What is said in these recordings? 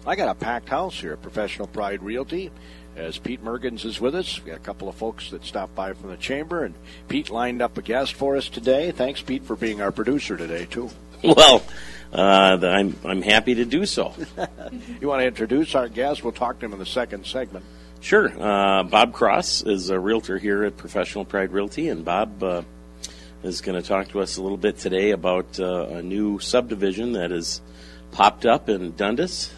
I got a packed house here at Professional Pride Realty, as Pete Mergens is with us. We got a couple of folks that stopped by from the chamber, and Pete lined up a guest for us today. Thanks, Pete, for being our producer today, too. Well, I'm happy to do so. You want to introduce our guest? We'll talk to him in the second segment. Sure. Bob Cross is a realtor here at Professional Pride Realty, and Bob is going to talk to us a little bit today about a new subdivision that has popped up in Dundas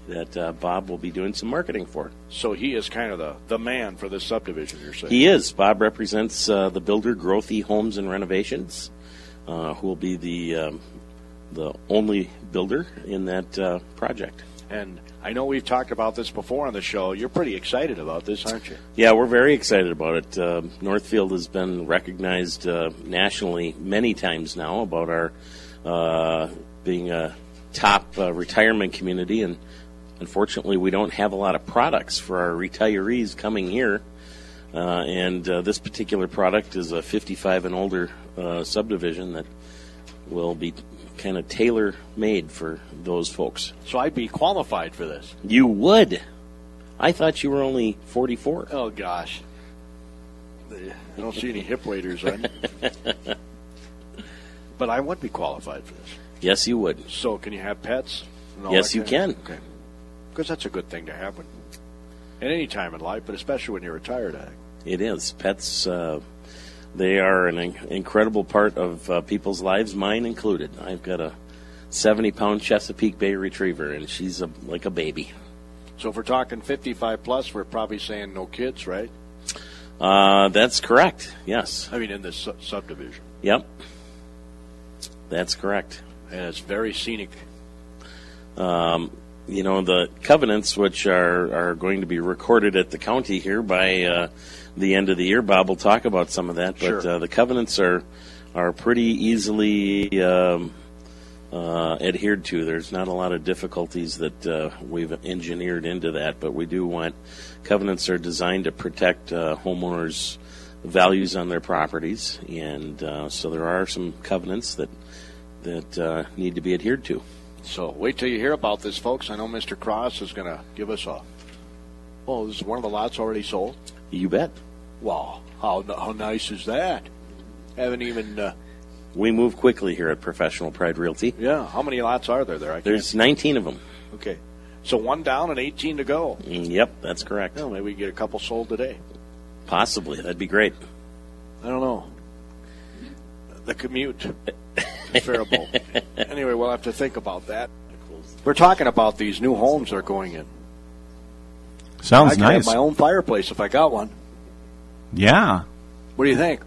that Bob will be doing some marketing for. So he is kind of the man for this subdivision, you're saying? He is. Bob represents the builder Growthy Homes and Renovations, who will be the only builder in that project. And I know we've talked about this before on the show. You're pretty excited about this, aren't you? Yeah, we're very excited about it. Northfield has been recognized nationally many times now about our being a top retirement community, and unfortunately we don't have a lot of products for our retirees coming here. And this particular product is a 55 and older subdivision that will be kind of tailor-made for those folks. So I'd be qualified for this. You would. I thought you were only 44. Oh, gosh. I don't see any hip waders on. But I would be qualified for this. Yes, you would. So can you have pets? Yes, you can. Okay. Because that's a good thing to have at any time in life, but especially when you're retired, I think. It is. Pets, they are an incredible part of people's lives, mine included. I've got a 70-pound Chesapeake Bay Retriever, and she's like a baby. So if we're talking 55 plus, we're probably saying no kids, right? That's correct, yes. I mean, in this subdivision. Yep. That's correct. And it's very scenic. The covenants, which are going to be recorded at the county here by the end of the year, Bob will talk about some of that. But sure. The covenants are pretty easily adhered to. There's not a lot of difficulties that we've engineered into that, but we do want covenants are designed to protect homeowners' values on their properties, and so there are some covenants that need to be adhered to. So wait till you hear about this, folks. I know Mr. Cross is going to give us this is one of the lots already sold? You bet. Wow. How nice is that? Haven't even... We move quickly here at Professional Pride Realty. Yeah. How many lots are there? There's 19 of them. Okay. So one down and 18 to go. Yep, that's correct. Well, maybe we get a couple sold today. Possibly. That'd be great. I don't know. The commute. Faribault. Anyway, we'll have to think about that. We're talking about these new homes they're going in. Sounds I could nice. have my own fireplace if I got one. Yeah. What do you think?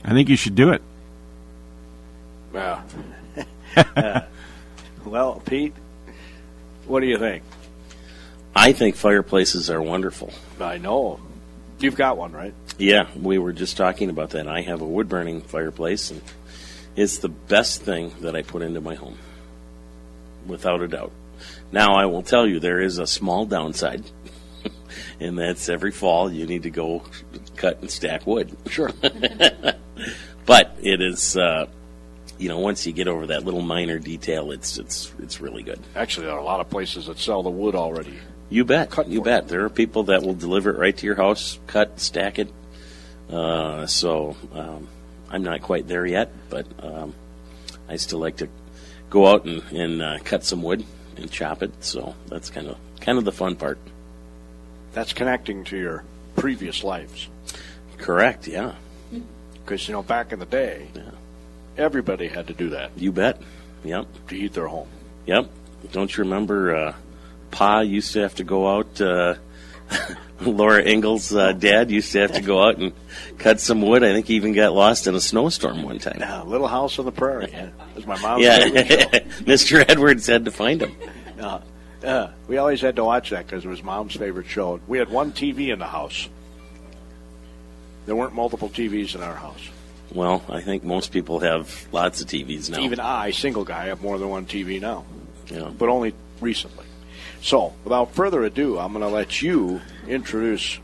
I think you should do it. Well, Pete, what do you think? I think fireplaces are wonderful. I know. You've got one, right? Yeah, we were just talking about that. I have a wood-burning fireplace, and it's the best thing that I put into my home, without a doubt. Now, I will tell you, there is a small downside, and that's every fall you need to go cut and stack wood. Sure. But it is, once you get over that little minor detail, it's really good. Actually, there are a lot of places that sell the wood already. You bet. You bet. There are people that will deliver it right to your house, cut, stack it. So I'm not quite there yet, but I still like to go out and cut some wood and chop it. So that's kind of the fun part. That's connecting to your previous lives. Correct. Yeah. Because back in the day, everybody had to do that. You bet. Yep. To heat their home. Yep. Don't you remember? Pa used to have to go out. Laura Engel's dad used to have to go out and cut some wood. I think he even got lost in a snowstorm one time. Yeah, Little House on the Prairie. That was my mom's favorite show. Mr. Edwards had to find him. We always had to watch that because it was Mom's favorite show. We had one TV in the house. There weren't multiple TVs in our house. Well, I think most people have lots of TVs now. Even I, single guy, have more than one TV now. Yeah. But only recently. So, without further ado, I'm going to let you introduce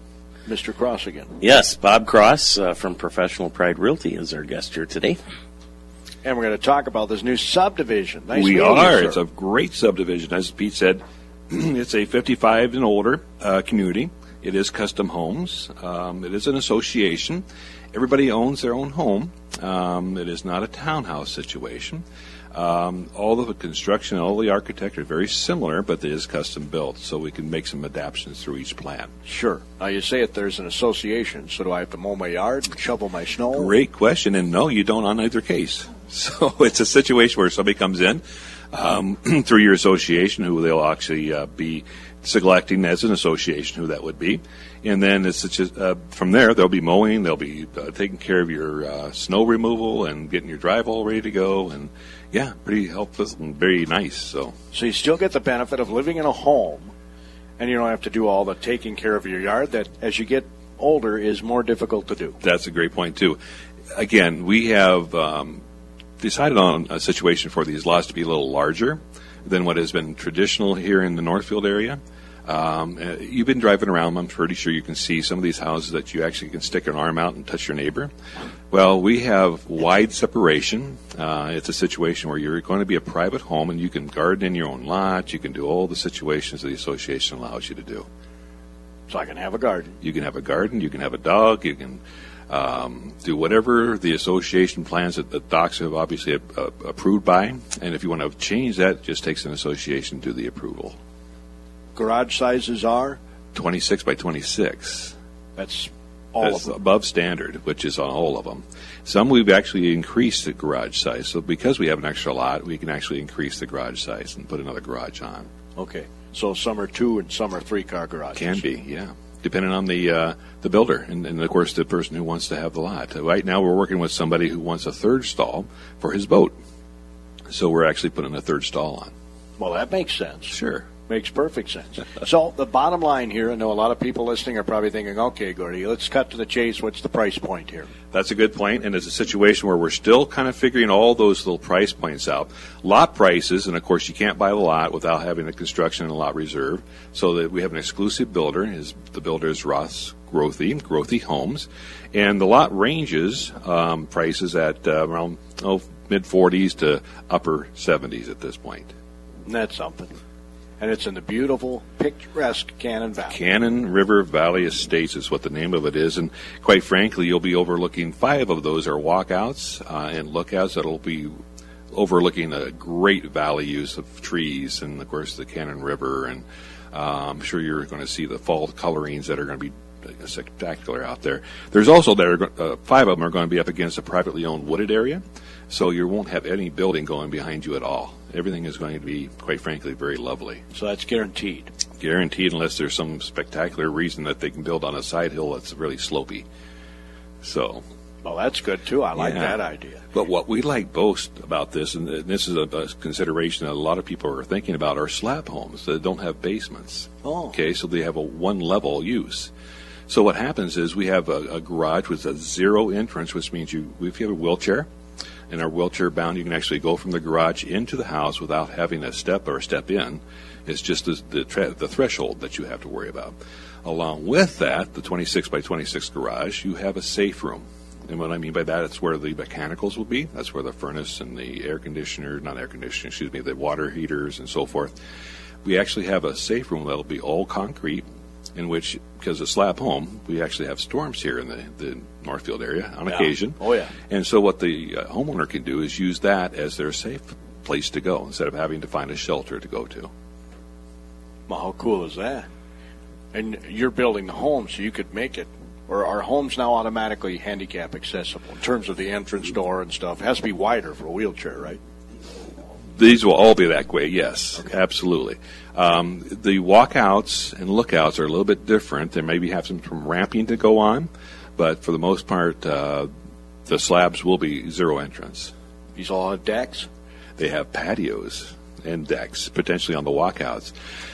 Mr. Cross again. Yes, Bob Cross from Professional Pride Realty is our guest here today. And we're going to talk about this new subdivision. Nice We meeting you, are. sir. It's a great subdivision. As Pete said, it's a 55 and older community. It is custom homes. It is an association. Everybody owns their own home. It is not a townhouse situation. All of the construction, all the architect are very similar, but it is custom built, so we can make some adaptations through each plan. Sure. Now, you say it, there's an association, so do I have to mow my yard and shovel my snow? Great question, and no, you don't on either case. So it's a situation where somebody comes in through your association, who they'll actually be selecting as an association who that would be, and then it's just, from there they'll be mowing, they'll be taking care of your snow removal and getting your drive all ready to go, and yeah, pretty helpful and very nice. So you still get the benefit of living in a home, and you don't have to do all the taking care of your yard that, as you get older, is more difficult to do. that's a great point too. Again, we have decided on a situation for these lots to be a little larger than what has been traditional here in the Northfield area. You've been driving around. I'm pretty sure you can see some of these houses that you actually can stick an arm out and touch your neighbor. Well, we have wide separation. It's a situation where you're going to be a private home, and you can garden in your own lot. You can do all the situations the association allows you to do. So I can have a garden. You can have a garden. You can have a dog. You can do whatever the association plans that the docs have obviously approved by. And if you want to change that, it just takes an association to do the approval. Garage sizes are? 26 by 26. That's all That's of them. above standard, which is on all of them. Some we've actually increased the garage size. So because we have an extra lot, we can actually increase the garage size and put another garage on. Okay. So some are 2 and some are 3-car garages. Can be, yeah. Depending on the builder and, of course, the person who wants to have the lot. Right now we're working with somebody who wants a third stall for his boat. So we're actually putting a third stall on. Well, that makes sense. Sure. Makes perfect sense. So the bottom line here, I know a lot of people listening are probably thinking, okay, Gordy, let's cut to the chase. What's the price point here? That's a good point, and it's a situation where we're still kind of figuring all those little price points out. Lot prices, and of course you can't buy the lot without having the construction and lot reserve, so that we have an exclusive builder. The builder is Ross Grothy Homes, and the lot ranges prices at around mid-40s to upper 70s at this point. And that's something. And it's in the beautiful, picturesque Cannon Valley. Cannon River Valley Estates is what the name of it is, and quite frankly, you'll be overlooking 5 of those are walkouts and lookouts that'll be overlooking a great valley use of trees and, of course, the Cannon River, and I'm sure you're going to see the fall colorings that are going to be spectacular out there. There's also 5 of them are going to be up against a privately owned wooded area, so you won't have any building going behind you at all. Everything is going to be, quite frankly, very lovely. So that's guaranteed. Guaranteed, unless there's some spectacular reason that they can build on a side hill that's really slopey. So, well, that's good, too. I like Yeah. that idea. but what we like most about this, and this is a consideration that a lot of people are thinking about, are slab homes that don't have basements. Oh. Okay, so they have a one-level use. So what happens is we have a garage with a 0 entrance, which means if you have a wheelchair, and are wheelchair bound, you can actually go from the garage into the house without having a step or a step in. It's just the threshold that you have to worry about. Along with that, the 26 by 26 garage, you have a safe room. And what I mean by that, it's where the mechanicals will be. That's where the furnace and the the water heaters and so forth. We actually have a safe room that'll be all concrete, in which, because of slab home, we actually have storms here in the Northfield area on occasion. Oh, yeah. And so what the homeowner can do is use that as their safe place to go instead of having to find a shelter to go to. Well, how cool is that? And you're building the home, so you could make it, or are homes now automatically handicap accessible in terms of the entrance door and stuff? It has to be wider for a wheelchair, right? These will all be that way, yes, absolutely. The walkouts and lookouts are a little bit different. There maybe have some ramping to go on, but for the most part, the slabs will be 0 entrance. These all have decks? They have patios and decks, potentially on the walkouts.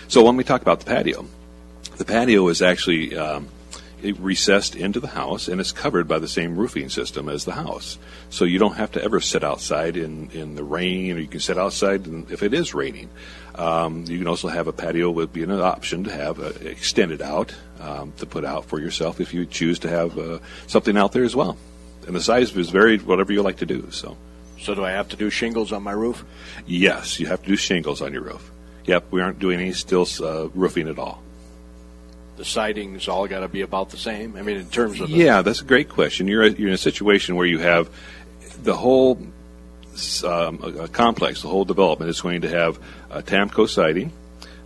So when we talk about the patio is actually recessed into the house, and it's covered by the same roofing system as the house. So you don't have to ever sit outside in the rain, or you can sit outside if it is raining. You can also have a patio would be an option to have extended out to put out for yourself if you choose to have something out there as well. And the size is varied, whatever you like to do. So, So do I have to do shingles on my roof? Yes, you have to do shingles on your roof. Yep, we aren't doing any steel roofing at all. The siding's all got to be about the same? I mean, in terms of Yeah, that's a great question. You're in a situation where you have the whole complex, the whole development is going to have Tamco siding,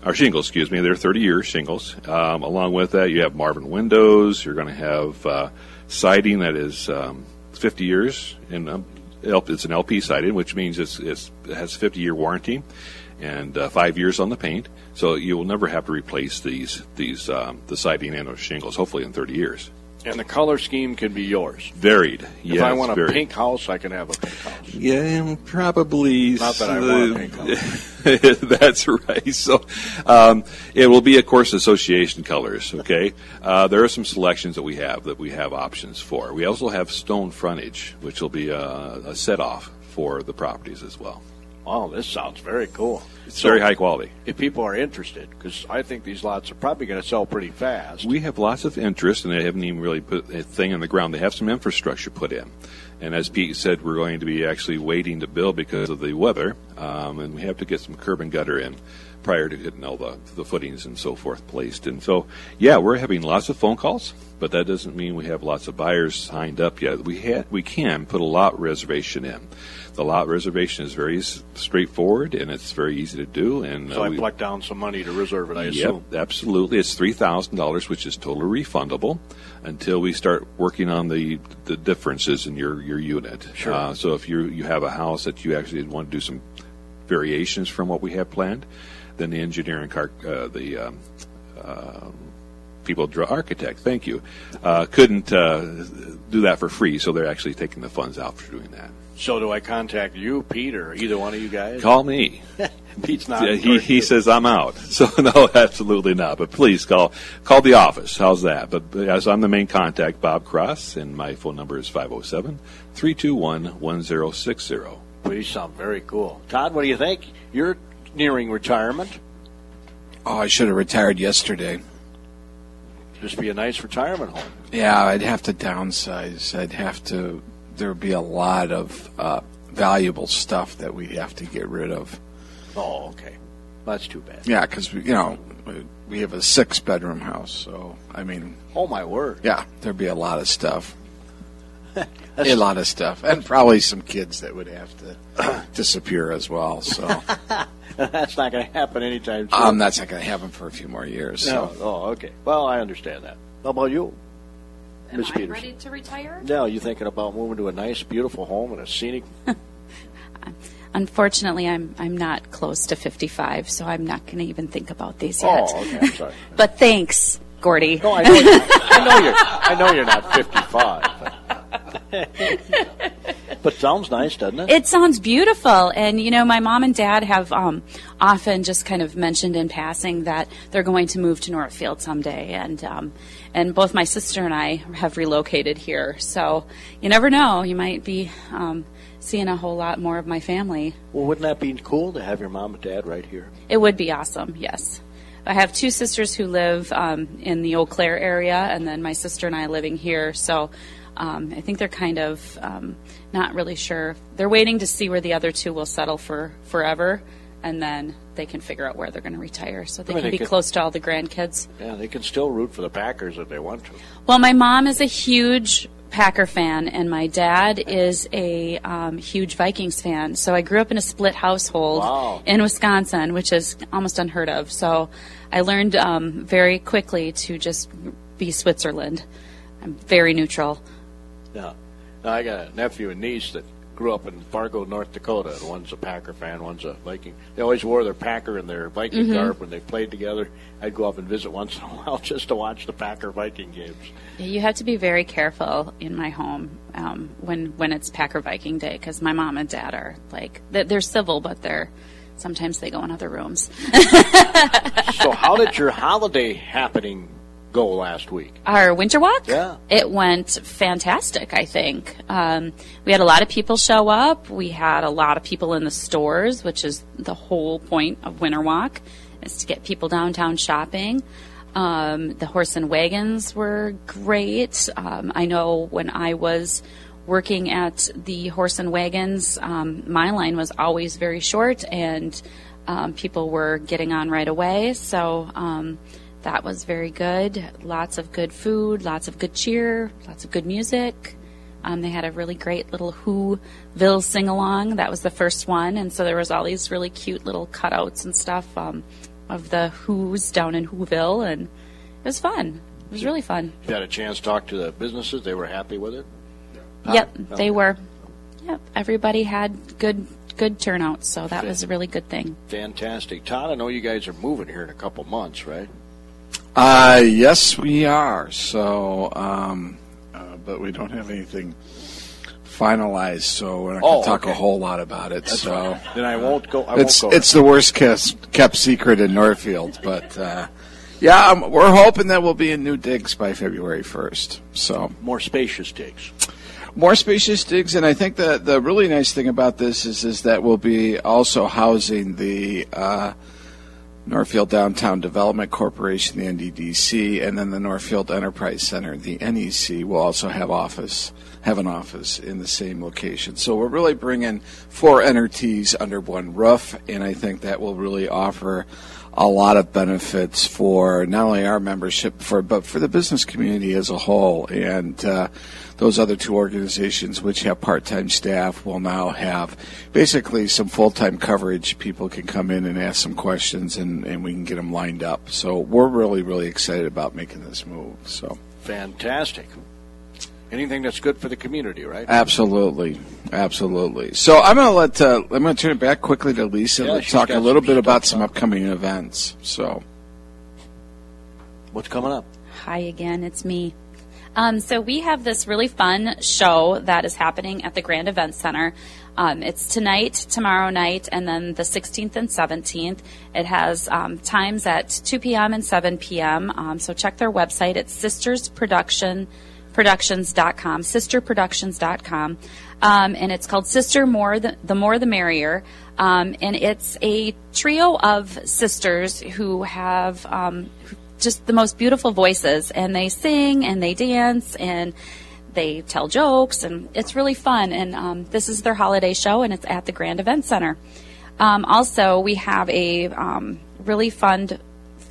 or shingles, excuse me. They're 30-year shingles. Along with that, you have Marvin windows. You're going to have siding that is 50 years. It's an LP siding, which means it has a 50-year warranty and 5 years on the paint. So you will never have to replace the siding and those shingles, hopefully in 30 years. And the color scheme can be yours. Varied. Yes, if I want a varied. pink house, I can have a pink house. Yeah, probably. Not that I want a pink house. That's right. So it will be, of course, association colors, okay? There are some selections that we have options for. We also have stone frontage, which will be a set-off for the properties as well. Oh, this sounds very cool. It's very high quality. If people are interested, because I think these lots are probably going to sell pretty fast. We have lots of interest, and they haven't even really put a thing on the ground. They have some infrastructure put in. And as Pete said, we're going to be actually waiting to build because of the weather, and we have to get some curb and gutter in prior to getting all the footings and so forth placed. And so, yeah, we're having lots of phone calls, but that doesn't mean we have lots of buyers signed up yet. We can put a lot reservation in. The lot reservation is very straightforward, and it's very easy to do. And so I pluck down some money to reserve it, I assume? Yep, absolutely. It's $3,000, which is totally refundable until we start working on the differences in your unit. Sure. So if you have a house that you actually want to do some variations from what we have planned, then the engineering architect, thank you, couldn't do that for free, so they're actually taking the funds out for doing that. So do I contact you, Pete, or either one of you guys? Call me. Pete's not. He says I'm out. So no, absolutely not. But please call the office. How's that? But as I'm the main contact, Bob Cross, and my phone number is 507-321-1060. These sound very cool. Todd, what do you think? You're nearing retirement. Oh, I should have retired yesterday. Just be a nice retirement home. Yeah, I'd have to downsize. There would be a lot of valuable stuff that we'd have to get rid of. Oh, okay. Well, that's too bad. Yeah, because we have a 6-bedroom house, so I mean. Oh my word. Yeah, there'd be a lot of stuff. A lot of stuff, and probably some kids that would have to disappear as well. So that's not going to happen anytime soon. That's not going to happen for a few more years. No. So. Oh, okay. Well, I understand that. How about you? Am I ready to retire? No, you thinking about moving to a nice, beautiful home and a scenic? Unfortunately, I'm not close to 55, so I'm not going to even think about these yet. Oh, okay. I'm sorry. But thanks, Gordy. No, I know you're not 55. But sounds nice, doesn't it? It sounds beautiful. And, my mom and dad have often just kind of mentioned in passing that they're going to move to Northfield someday. And both my sister and I have relocated here. So you never know. You might be seeing a whole lot more of my family. Well, wouldn't that be cool to have your mom and dad right here? It would be awesome, yes. I have 2 sisters who live in the Eau Claire area, and then my sister and I living here. So I think they're kind of not really sure. They're waiting to see where the other 2 will settle for forever, and then they can figure out where they're going to retire so they can be close to all the grandkids. Yeah, they can still root for the Packers if they want to. Well, my mom is a huge Packer fan, and my dad is a huge Vikings fan. So I grew up in a split household in Wisconsin, which is almost unheard of. So I learned very quickly to just be Switzerland. I'm very neutral. Yeah. Now, I got a nephew and niece that grew up in Fargo, North Dakota. One's a Packer fan, one's a Viking. They always wore their Packer and their Viking garb when they played together. I'd go up and visit once in a while just to watch the Packer-Viking games. Yeah, you have to be very careful in my home when it's Packer-Viking day, because my mom and dad are they're civil, but sometimes they go in other rooms. So how did your holiday happening go last week? Our winter walk? Yeah. It went fantastic, I think. We had a lot of people show up. We had a lot of people in the stores, which is the whole point of winter walk, is to get people downtown shopping. The horse and wagons were great. I know when I was working at the Horse and Wagons, my line was always very short, and people were getting on right away. So that was very good. Lots of good food, lots of good cheer, lots of good music. They had a really great little Whoville sing-along. That was the first one, and so there was all these really cute little cutouts and stuff of the Who's down in Whoville, and it was fun. It was really fun. You had a chance to talk to the businesses. They were happy with it? Yep, they were. Yep, everybody had good turnout, so that was a really good thing. Fantastic. Todd, I know you guys are moving here in a couple months, right? Yes, we are. So, but we don't have anything finalized, so we're not going to talk a whole lot about it. That's so fine. Then I won't go. It's the worst kept secret in Northfield, but yeah, we're hoping that we'll be in new digs by February 1st. So more spacious digs. More spacious digs, and I think the really nice thing about this is that we'll be also housing the Northfield Downtown Development Corporation, the NDDC, and then the Northfield Enterprise Center, the NEC, will also have an office in the same location. So we're really bringing 4 entities under one roof, and I think that will really offer a lot of benefits for not only our membership, but for the business community as a whole. And those other 2 organizations, which have part-time staff, will now have basically some full-time coverage. People can come in and ask some questions, and we can get them lined up. So we're really, really excited about making this move. So fantastic. Anything that's good for the community, right? Absolutely. So I'm going to turn it back quickly to Lisa to talk a little bit about some upcoming events. So, what's coming up? Hi again, it's me. So we have this really fun show that is happening at the Grand Event Center. It's tonight, tomorrow night, and then the 16th and 17th. It has times at 2 p.m. and 7 p.m. So check their website. It's sistersproductions.com, sisterproductions.com. And it's called Sister More, the More the Merrier. And it's a trio of sisters who have just the most beautiful voices, and they sing and they dance and they tell jokes, and it's really fun. And this is their holiday show, and it's at the Grand Event Center. Also, we have a really fun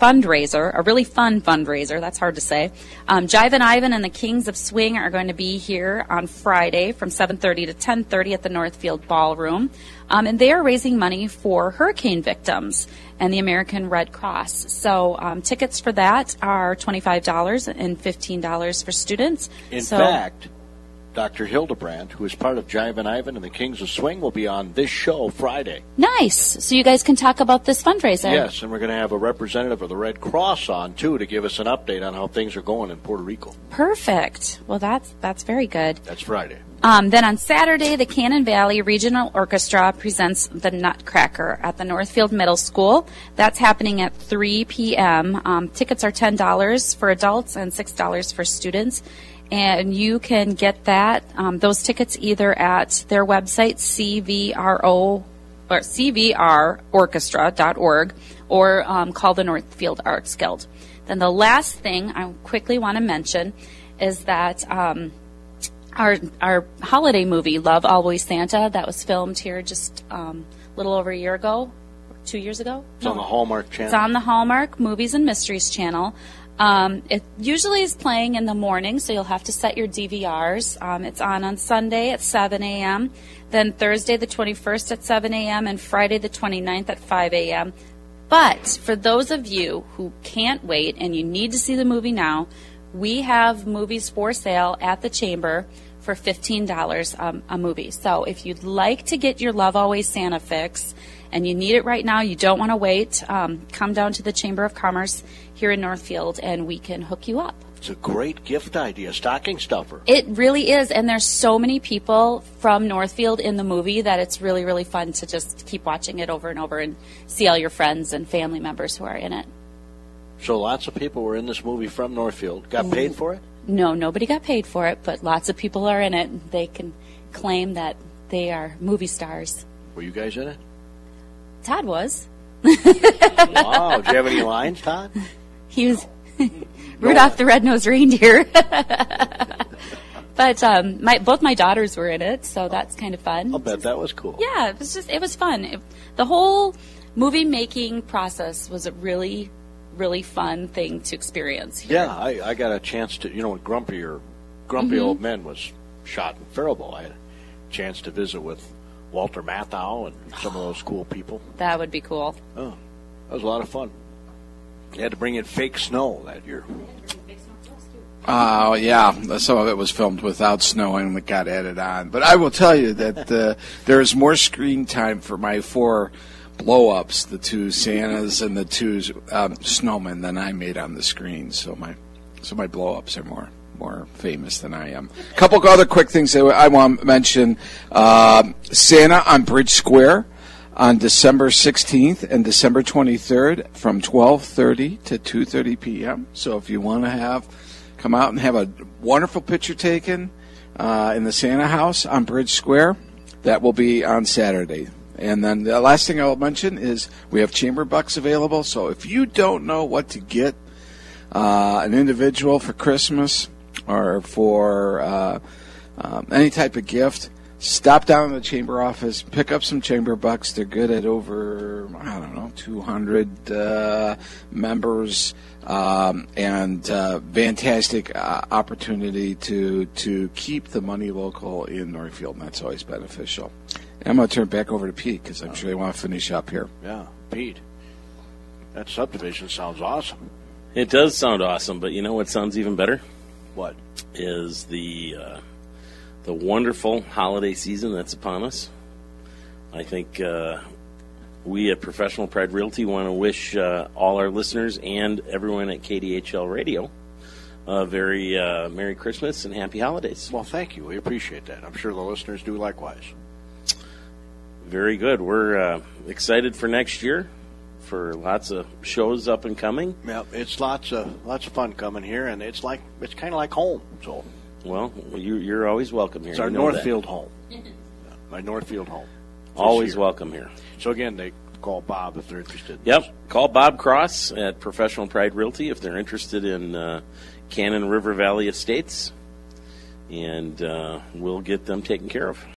fundraiser. That's hard to say. Jive and Ivan and the Kings of Swing are going to be here on Friday from 7:30 to 10:30 at the Northfield Ballroom. And they are raising money for hurricane victims and the American Red Cross. So tickets for that are $25 and $15 for students. In fact, Dr. Hildebrand, who is part of Jive and Ivan and the Kings of Swing, will be on this show Friday. Nice. So you guys can talk about this fundraiser. Yes, and we're going to have a representative of the Red Cross on, too, to give us an update on how things are going in Puerto Rico. Perfect. Well, that's very good. That's Friday. Then on Saturday, the Cannon Valley Regional Orchestra presents the Nutcracker at the Northfield Middle School. That's happening at 3 p.m. Tickets are $10 for adults and $6 for students. And you can get those tickets either at their website, cvrorchestra.org, or call the Northfield Arts Guild. Then the last thing I quickly want to mention is that our holiday movie, Love Always Santa, that was filmed here just a little over a year ago, 2 years ago. It's on the Hallmark channel. It's on the Hallmark Movies and Mysteries channel. It usually is playing in the morning, so you'll have to set your DVRs. It's on Sunday at 7 a.m., then Thursday the 21st at 7 a.m., and Friday the 29th at 5 a.m. But for those of you who can't wait and you need to see the movie now, we have movies for sale at the Chamber for $15 a movie. So if you'd like to get your Love Always Santa fix and you need it right now, you don't want to wait, come down to the Chamber of Commerce here in Northfield and we can hook you up. It's a great gift idea, stocking stuffer. It really is, and there's so many people from Northfield in the movie that it's really, really fun to just keep watching it over and over and see all your friends and family members who are in it. So lots of people were in this movie from Northfield. Got paid for it? No, nobody got paid for it, but lots of people are in it. They can claim they are movie stars. Were you guys in it? Todd was. Wow. Did you have any lines, Todd? He was Rudolph the Red-Nosed Reindeer. But But both my daughters were in it, so that's kind of fun. I'll bet that was cool. Yeah, it was fun. The whole movie making process was a really, really fun thing to experience here. Yeah, I got a chance to, when Grumpy Old Men was shot in Faribault, I had a chance to visit with Walter Matthau and some of those cool people. That would be cool. Oh, that was a lot of fun. You had to bring in fake snow that year. Oh, yeah. Some of it was filmed without snow and it got added on. But I will tell you that there is more screen time for my 4 blow-ups, the 2 Santas and the 2 snowmen, than I made on the screen. So my blow-ups are more famous than I am. A couple of other quick things that I want to mention. Santa on Bridge Square on December 16th and December 23rd from 12:30 to 2:30 p.m. So if you want to come out and have a wonderful picture taken in the Santa house on Bridge Square, that will be on Saturday. And then the last thing I'll mention is we have chamber bucks available. So if you don't know what to get an individual for Christmas or for any type of gift, stop down to the chamber office, pick up some chamber bucks. They're good at over, 200 members, and fantastic opportunity to keep the money local in Northfield, and that's always beneficial. And I'm going to turn it back over to Pete because I'm sure they want to finish up here. Yeah, Pete, that subdivision sounds awesome. It does sound awesome, but you know what sounds even better? What? Is the wonderful holiday season that's upon us. I think we at Professional Pride Realty want to wish all our listeners and everyone at KDHL Radio a very Merry Christmas and Happy Holidays. Well, thank you. We appreciate that. I'm sure the listeners do likewise. Very good. We're excited for next year, for lots of shows up and coming. Yeah, it's lots of fun coming here, and it's kind of like home. So, well, you're always welcome here. It's our Northfield home. My Northfield home. Always welcome here. So again, they call Bob if they're interested. Yep, call Bob Cross at Professional Pride Realty if they're interested in Cannon River Valley Estates, and we'll get them taken care of.